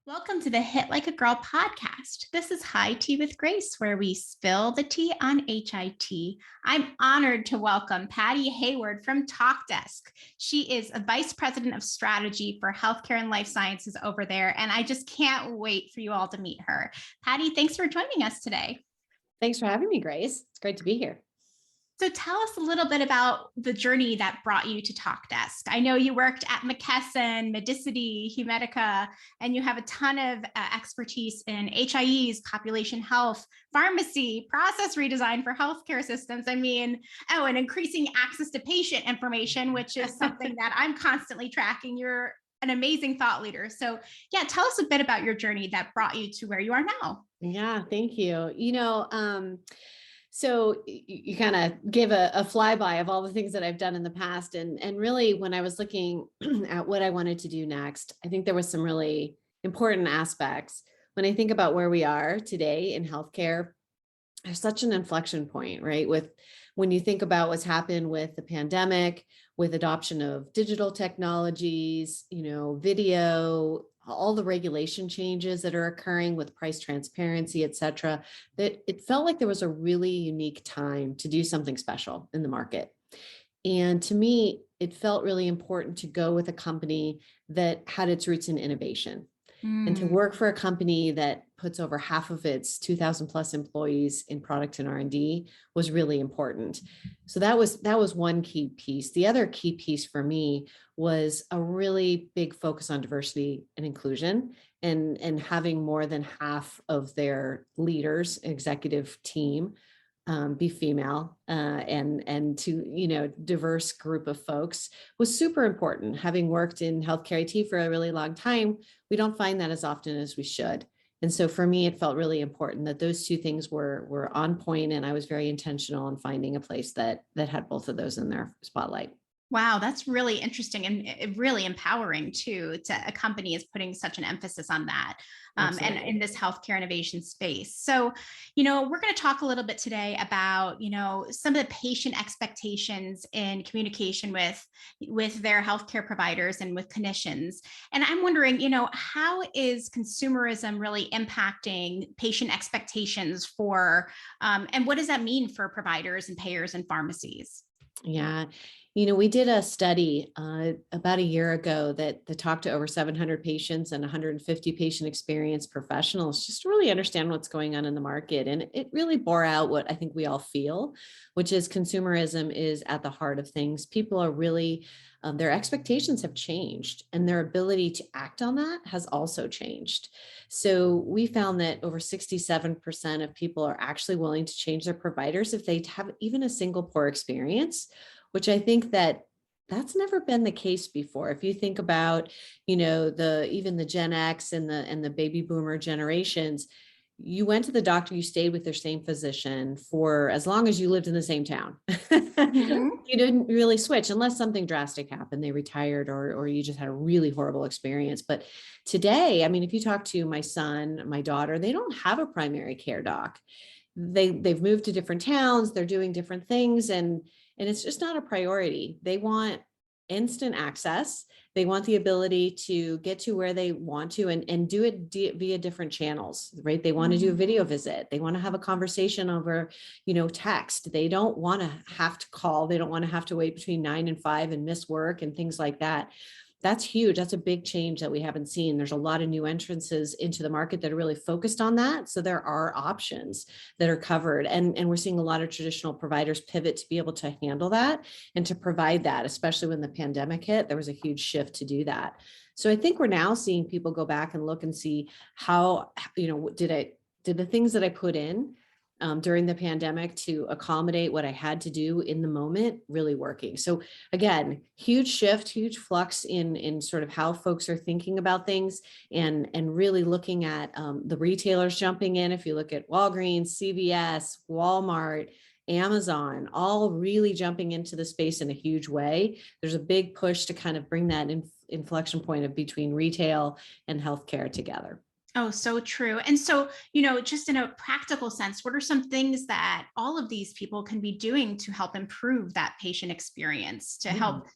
Welcome to the Hit Like a Girl podcast. This is High Tea with Grace, where we spill the tea on HIT. I'm honored to welcome Patty Hayward from Talkdesk. She is a vice president of strategy for healthcare and life sciences over there, and I just can't wait for you all to meet her. Patty, thanks for joining us today. Thanks for having me, Grace. It's great to be here. So tell us a little bit about the journey that brought you to Talkdesk. I know you worked at McKesson, Medicity, Humedica, and you have a ton of expertise in HIEs, population health, pharmacy, process redesign for healthcare systems. And increasing access to patient information, which is something that I'm constantly tracking. You're an amazing thought leader. So yeah, tell us a bit about your journey that brought you to where you are now. Yeah, thank you. So you kind of give a flyby of all the things that I've done in the past. And really, when I was looking at what I wanted to do next, I think there was some really important aspects. When I think about where we are today in healthcare, there's such an inflection point, right? When you think about what's happened with the pandemic, with adoption of digital technologies, video, all the regulation changes that are occurring with price transparency, et cetera, that it felt like there was a really unique time to do something special in the market. And to me, it felt really important to go with a company that had its roots in innovation. And to work for a company that puts over half of its 2,000 plus employees in product and R&D was really important. So that was one key piece. The other key piece for me was a really big focus on diversity and inclusion, and having more than half of their leaders, executive team, be female, and to diverse group of folks was super important. Having worked in healthcare IT for a really long time, we don't find that as often as we should. And so for me, it felt really important that those two things were on point, and I was very intentional in finding a place that had both of those in their spotlight. Wow, that's really interesting and really empowering too, to a company is putting such an emphasis on that, and in this healthcare innovation space. So, we're going to talk a little bit today about, some of the patient expectations in communication with their healthcare providers and with clinicians. And I'm wondering, how is consumerism really impacting patient expectations and what does that mean for providers and payers and pharmacies? Yeah. We did a study about a year ago that talked to over 700 patients and 150 patient experience professionals just to really understand what's going on in the market. And it really bore out what I think we all feel, which is consumerism is at the heart of things. People are really, their expectations have changed, and their ability to act on that has also changed. So we found that over 67% of people are actually willing to change their providers if they have even a single poor experience, which I think that's never been the case before. If you think about, even the Gen X and the baby boomer generations, you went to the doctor, you stayed with their same physician for as long as you lived in the same town. Mm-hmm. You didn't really switch unless something drastic happened. They retired or you just had a really horrible experience. But today, if you talk to my son, my daughter, they don't have a primary care doc. They've moved to different towns, they're doing different things, and it's just not a priority. They want instant access. They want the ability to get to where they want to and do it via different channels, right? They want to do a video visit. They want to have a conversation over, text. They don't want to have to call. They don't want to have to wait between 9 and 5 and miss work and things like that. That's huge. That's a big change that we haven't seen. There's a lot of new entrances into the market that are really focused on that. So there are options that are covered. And we're seeing a lot of traditional providers pivot to be able to handle that and to provide that, especially when the pandemic hit. There was a huge shift to do that. So I think we're now seeing people go back and look and see how, did the things that I put in during the pandemic to accommodate what I had to do in the moment really working. So again, huge shift, huge flux in sort of how folks are thinking about things, and really looking at the retailers jumping in. If you look at Walgreens, CVS, Walmart, Amazon, all really jumping into the space in a huge way. There's a big push to kind of bring that inflection point of between retail and healthcare together. Oh, so true. And so, just in a practical sense, what are some things that all of these people can be doing to help improve that patient experience, to help,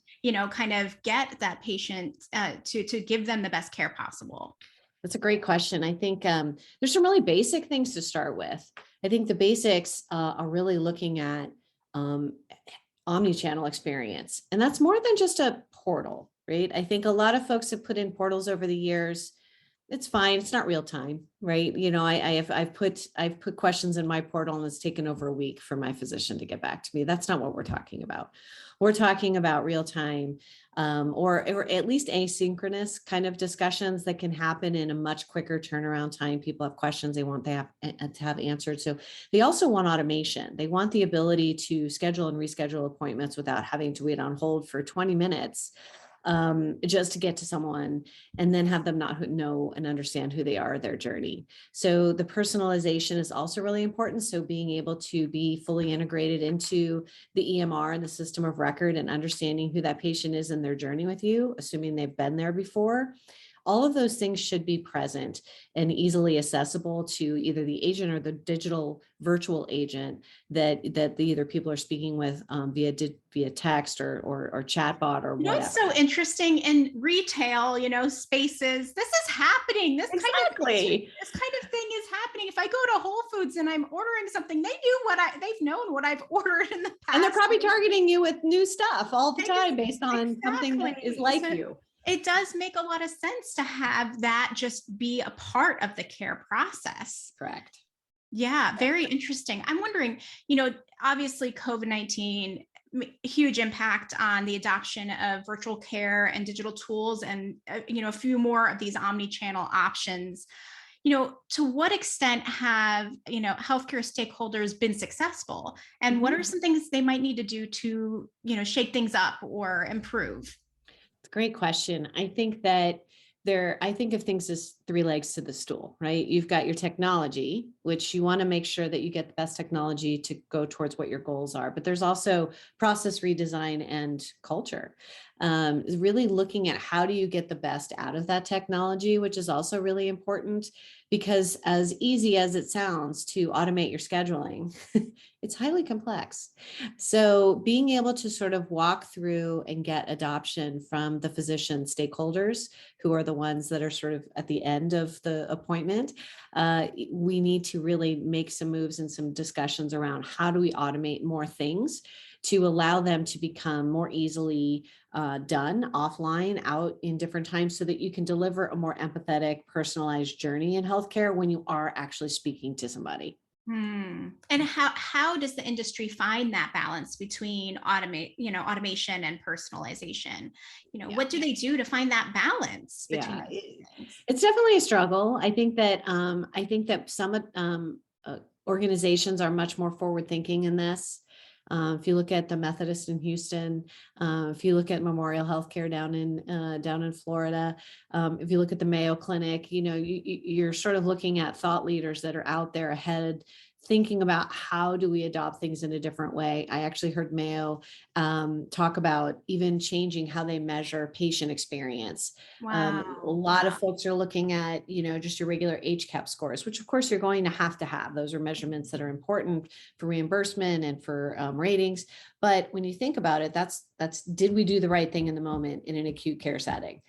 kind of get that patient to give them the best care possible? That's a great question. I think there's some really basic things to start with. I think the basics are really looking at um, omni-channel experience. And that's more than just a portal, right? I think a lot of folks have put in portals over the years. It's fine. It's not real time, right? You know, I've put questions in my portal and it's taken over a week for my physician to get back to me. That's not what we're talking about. We're talking about real time, or at least asynchronous kind of discussions that can happen in a much quicker turnaround time. People have questions they want to have answered. So they also want automation. They want the ability to schedule and reschedule appointments without having to wait on hold for 20 minutes just to get to someone, and then have them not know and understand who they are, their journey. So the personalization is also really important. So being able to be fully integrated into the EMR and the system of record and understanding who that patient is in their journey with you, assuming they've been there before. All of those things should be present and easily accessible to either the agent or the digital virtual agent that the either people are speaking with via text or chatbot or You know, whatever. it's so interesting in retail, you know, spaces. This is happening. This kind of thing is happening. If I go to Whole Foods and I'm ordering something, they've known what I've ordered in the past. And they're probably targeting you with new stuff all the time based on something that is like you. It does make a lot of sense to have that just be a part of the care process. Correct. Yeah, very interesting. I'm wondering, you know, obviously COVID-19, huge impact on the adoption of virtual care and digital tools, and, you know, a few more of these omni-channel options. You know, to what extent have, you know, healthcare stakeholders been successful? And what are some things they might need to do to, you know, shake things up or improve? Great question. I think of things as three legs to the stool, right? You've got your technology, which you want to make sure that you get the best technology to go towards what your goals are. But there's also process redesign and culture. Really looking at how do you get the best out of that technology, which is also really important, because as easy as it sounds to automate your scheduling, it's highly complex. So being able to sort of walk through and get adoption from the physician stakeholders, who are the ones that are sort of at the end of the appointment, we need to really make some moves and some discussions around how do we automate more things to allow them to become more easily done offline, out in different times, so that you can deliver a more empathetic, personalized journey in healthcare when you are actually speaking to somebody. And how does the industry find that balance between automation and personalization? You know, what do they do to find that balance between those things? It's definitely a struggle. I think that some organizations are much more forward thinking in this. If you look at the Methodist in Houston, if you look at Memorial Healthcare down in Florida, if you look at the Mayo Clinic, you know, you're sort of looking at thought leaders that are out there ahead, thinking about how do we adopt things in a different way. I actually heard Mayo talk about even changing how they measure patient experience. Wow. A lot of folks are looking at, you know, just your regular HCAP scores, which of course you're going to have. Those are measurements that are important for reimbursement and for ratings. But when you think about it, that's did we do the right thing in the moment in an acute care setting?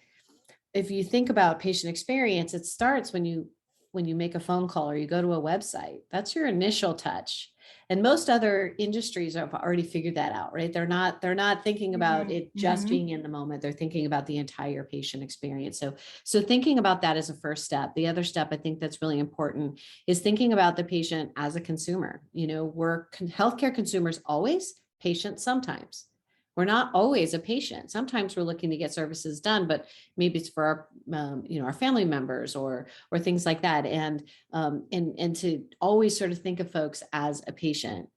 If you think about patient experience, it starts when you make a phone call or you go to a website. That's your initial touch. And most other industries have already figured that out, right? They're not thinking about it just being in the moment. They're thinking about the entire patient experience. So thinking about that as a first step. The other step I think that's really important is thinking about the patient as a consumer. You know, we're healthcare consumers always, patients sometimes. We're not always a patient. Sometimes we're looking to get services done, but maybe it's for our, our family members or things like that. And to always sort of think of folks as a patient.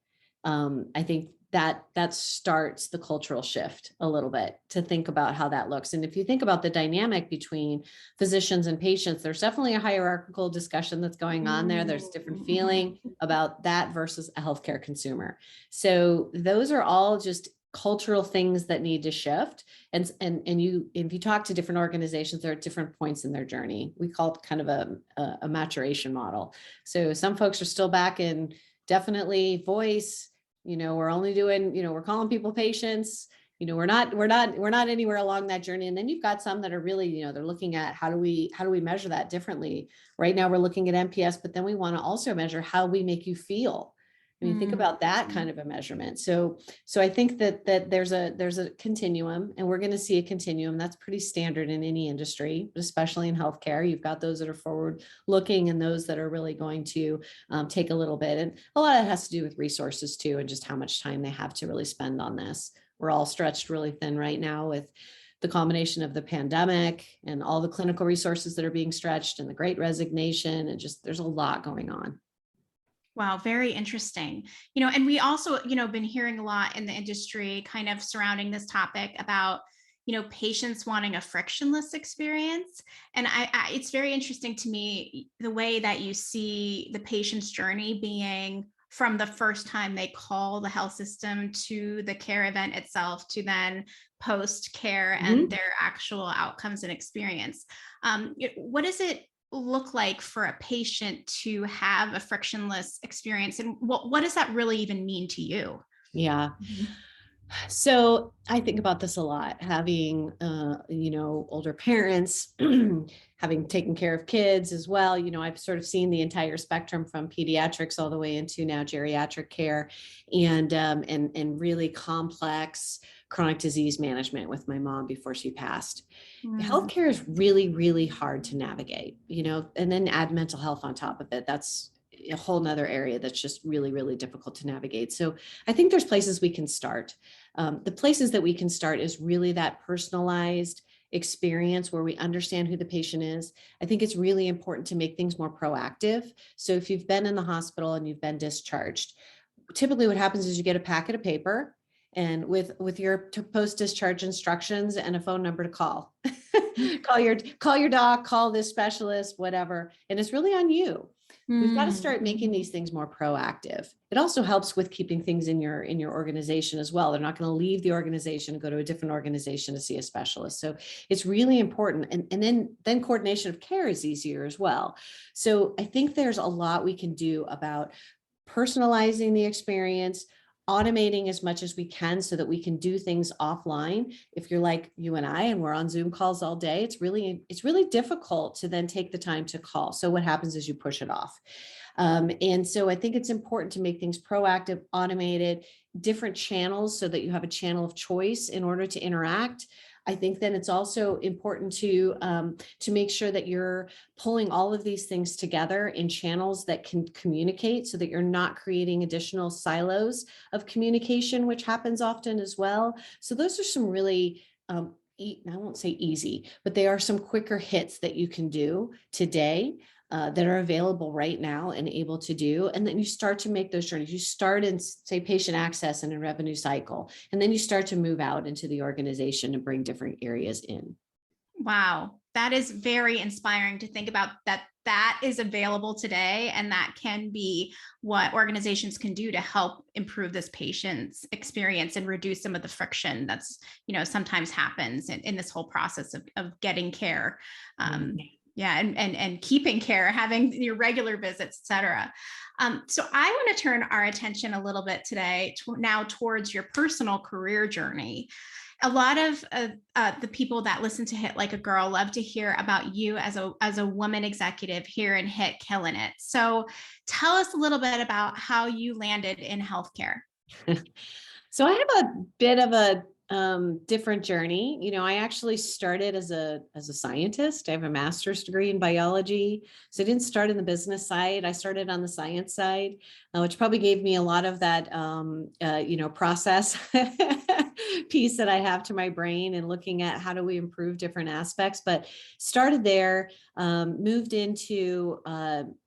I think that starts the cultural shift a little bit to think about how that looks. And if you think about the dynamic between physicians and patients, there's definitely a hierarchical discussion that's going on there. There's different feeling about that versus a healthcare consumer. So those are all just cultural things that need to shift. And if you talk to different organizations, they're at different points in their journey. We call it kind of a maturation model. So some folks are still back in definitely voice, we're only doing, we're calling people patients, we're not anywhere along that journey. And then you've got some that are really, they're looking at how do we measure that differently. Right now we're looking at NPS, but then we want to also measure how we make you feel. I mean, think about that kind of a measurement. So I think that there's a continuum, and we're going to see a continuum. That's pretty standard in any industry, but especially in healthcare. You've got those that are forward looking and those that are really going to take a little bit. And a lot of that has to do with resources too, and just how much time they have to really spend on this. We're all stretched really thin right now with the combination of the pandemic and all the clinical resources that are being stretched and the great resignation, and just there's a lot going on. Wow, very interesting. And we also, been hearing a lot in the industry kind of surrounding this topic about, patients wanting a frictionless experience. And it's very interesting to me the way that you see the patient's journey being from the first time they call the health system to the care event itself to then post care and their actual outcomes and experience. What does it look like for a patient to have a frictionless experience, and what does that really even mean to you? Yeah. So I think about this a lot, having, older parents, having taken care of kids as well. I've sort of seen the entire spectrum from pediatrics all the way into now geriatric care, and really complex chronic disease management with my mom before she passed. Healthcare is really, really hard to navigate, and then add mental health on top of it. That's a whole nother area that's just really, really difficult to navigate. So I think there's places we can start. The places that we can start is really that personalized experience where we understand who the patient is. I think it's really important to make things more proactive. So if you've been in the hospital and you've been discharged, typically what happens is you get a packet of paper and with your post-discharge instructions and a phone number to call. call your doc, call this specialist, whatever. And it's really on you. We've got to start making these things more proactive. It also helps with keeping things in your organization as well. They're not going to leave the organization and go to a different organization to see a specialist. So it's really important. And then coordination of care is easier as well. So I think there's a lot we can do about personalizing the experience, automating as much as we can so that we can do things offline. If you're like you and I, and we're on Zoom calls all day, it's really difficult to then take the time to call. So what happens is you push it off. And so I think it's important to make things proactive, automated, different channels so that you have a channel of choice in order to interact. I think then it's also important to make sure that you're pulling all of these things together in channels that can communicate so that you're not creating additional silos of communication, which happens often as well. So those are some really, I won't say easy, but they are some quicker hits that you can do today that are available right now and able to do. And then you start to make those journeys. You start in, say, patient access and a revenue cycle, and then you start to move out into the organization and bring different areas in. Wow, that is very inspiring to think about that is available today, and that can be what organizations can do to help improve this patient's experience and reduce some of the friction that's sometimes happens in this whole process of getting care. Yeah, and keeping care, having your regular visits, et cetera. So I want to turn our attention a little bit today now towards your personal career journey. A lot of the people that listen to Hit Like a Girl love to hear about you as a woman executive here in Hit, killing it. So tell us a little bit about how you landed in healthcare. So I have a bit of a different journey. I actually started as a scientist. I have a master's degree in biology. So I didn't start in the business side. I started on the science side, which probably gave me a lot of that, process piece that I have to my brain and looking at how do we improve different aspects, but started there, moved into,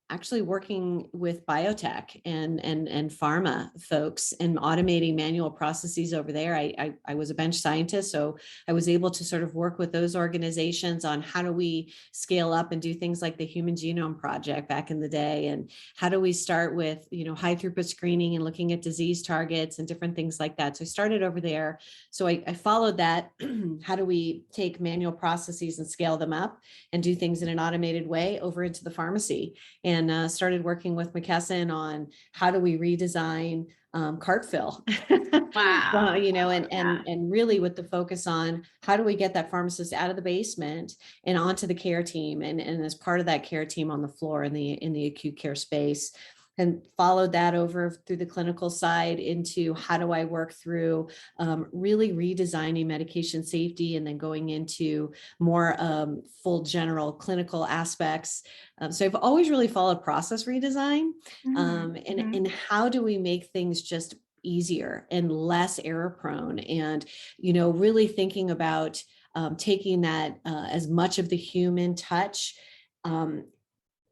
actually working with biotech and pharma folks and automating manual processes over there. I was a bench scientist, so I was able to sort of work with those organizations on how do we scale up and do things like the Human Genome Project back in the day, and how do we start with high throughput screening and looking at disease targets and different things like that. So I started over there. So I followed that. How do we take manual processes and scale them up and do things in an automated way over into the pharmacy? And started working with McKesson on how do we redesign cart fill. Wow. And really with the focus on how do we get that pharmacist out of the basement and onto the care team, and as part of that care team on the floor in the acute care space, and followed that over through the clinical side into how do I work through really redesigning medication safety, and then going into more full general clinical aspects. So I've always really followed process redesign, and how do we make things just easier and less error prone, and really thinking about taking that as much of the human touch,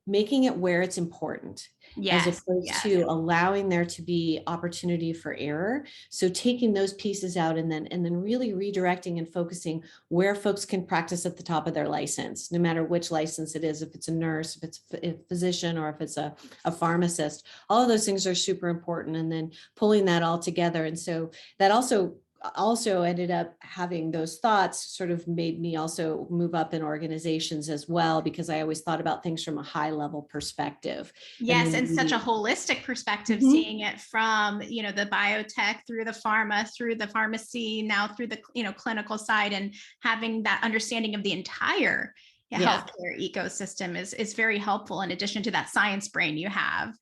making it where it's important, as opposed to allowing there to be opportunity for error. So taking those pieces out, and then really redirecting and focusing where folks can practice at the top of their license, no matter which license it is, if it's a nurse, if it's a physician, or if it's a pharmacist. All of those things are super important, and then pulling that all together. And so that also ended up having those thoughts sort of made me also move up in organizations as well, because I always thought about things from a high level perspective. Yes, and such a holistic perspective, seeing it from, the biotech through the pharma, through the pharmacy, now through the, clinical side, and having that understanding of the entire healthcare ecosystem is very helpful, in addition to that science brain you have.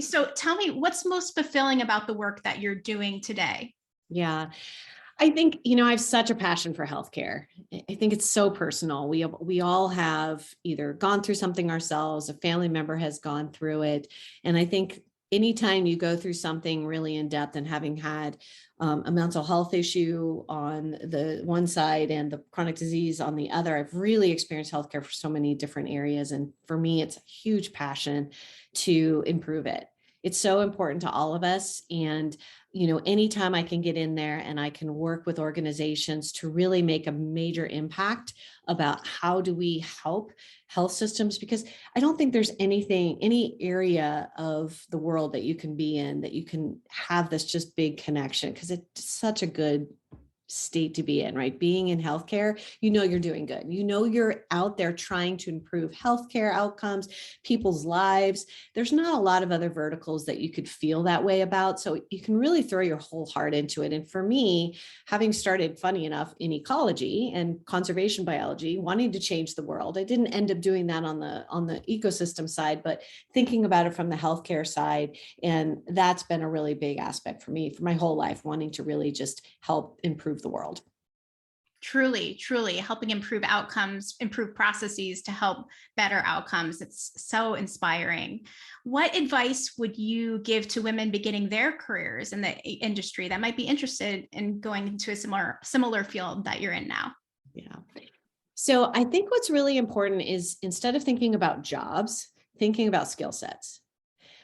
So tell me, what's most fulfilling about the work that you're doing today? Yeah, I think, I have such a passion for healthcare. I think it's so personal. We all have either gone through something ourselves, a family member has gone through it. And I think anytime you go through something really in depth, and having had a mental health issue on the one side and the chronic disease on the other, I've really experienced healthcare for so many different areas. And for me, it's a huge passion to improve it. It's so important to all of us. And anytime I can get in there and I can work with organizations to really make a major impact about how do we help health systems, because I don't think there's any area of the world that you can be in that you can have this just big connection, because it's such a good state to be in, right? Being in healthcare, you're doing good. You're out there trying to improve healthcare outcomes, people's lives. There's not a lot of other verticals that you could feel that way about. So you can really throw your whole heart into it. And for me, having started, funny enough, in ecology and conservation biology, wanting to change the world, I didn't end up doing that on the ecosystem side, but thinking about it from the healthcare side. And that's been a really big aspect for me for my whole life, wanting to really just help improve the world. Truly helping improve outcomes, improve processes to help better outcomes. It's so inspiring. What advice would you give to women beginning their careers in the industry that might be interested in going into a similar field that you're in now? Yeah. So I think what's really important is, instead of thinking about jobs, thinking about skill sets.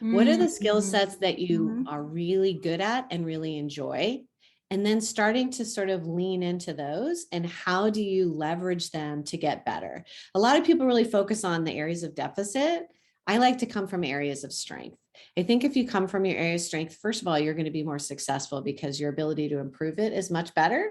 What are the skill sets that you are really good at and really enjoy? And then starting to sort of lean into those, and how do you leverage them to get better? A lot of people really focus on the areas of deficit. I like to come from areas of strength. I think if you come from your area of strength, first of all, you're going to be more successful because your ability to improve it is much better.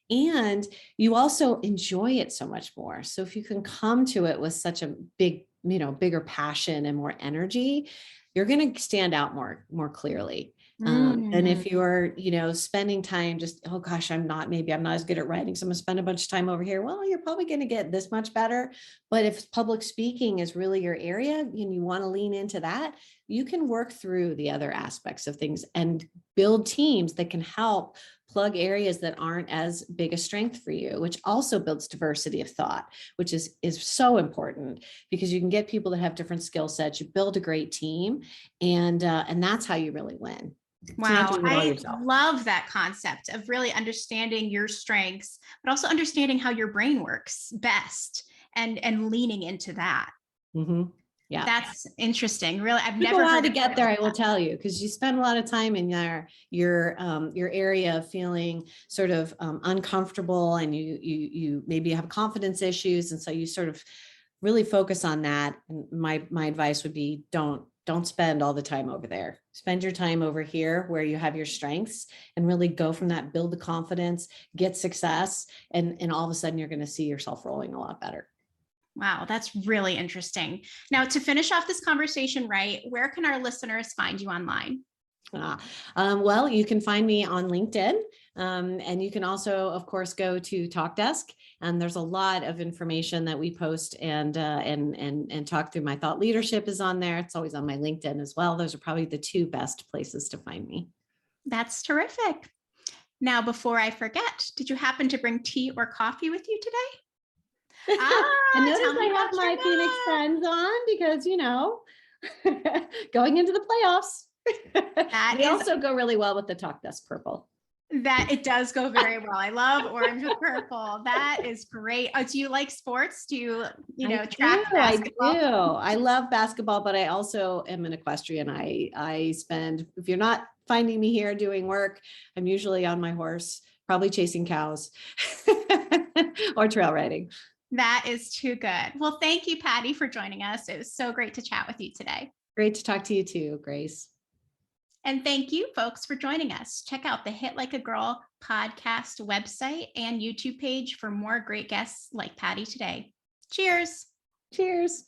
And you also enjoy it so much more. So if you can come to it with such a bigger passion and more energy, you're going to stand out more clearly. And if you're, spending time just, oh gosh, maybe I'm not as good at writing, so I'm gonna spend a bunch of time over here. Well, you're probably going to get this much better. But if public speaking is really your area and you want to lean into that, you can work through the other aspects of things and build teams that can help plug areas that aren't as big a strength for you, which also builds diversity of thought, which is so important, because you can get people that have different skill sets, you build a great team, and that's how you really win. Wow, I love that concept of really understanding your strengths, but also understanding how your brain works best, and leaning into that. Yeah, that's interesting. Really, I've never never a while heard to get there. I will tell you, because you spend a lot of time in your area of feeling sort of uncomfortable, and you maybe have confidence issues, and so you sort of really focus on that. And my advice would be, don't spend all the time over there. Spend your time over here where you have your strengths, and really go from that, build the confidence, get success. And all of a sudden you're going to see yourself rolling a lot better. Wow, that's really interesting. Now, to finish off this conversation, right, where can our listeners find you online? Well, you can find me on LinkedIn. And you can also, of course, go to Talkdesk, and there's a lot of information that we post and talk through. My thought leadership is on there. It's always on my LinkedIn as well. Those are probably the two best places to find me. That's terrific. Now, before I forget, did you happen to bring tea or coffee with you today? And notice I have my Phoenix friends on because, going into the playoffs. They also go really well with the Talkdesk purple. That it does go very well. I love orange with purple. That is great. Do you like sports? Do you, track basketball? I do. I love basketball, but I also am an equestrian. I spend, if you're not finding me here doing work, I'm usually on my horse, probably chasing cows or trail riding. That is too good. Well, thank you, Patty, for joining us. It was so great to chat with you today. Great to talk to you too, Grace. And thank you, folks, for joining us. Check out the Hit Like a Girl podcast website and YouTube page for more great guests like Patty today. Cheers. Cheers.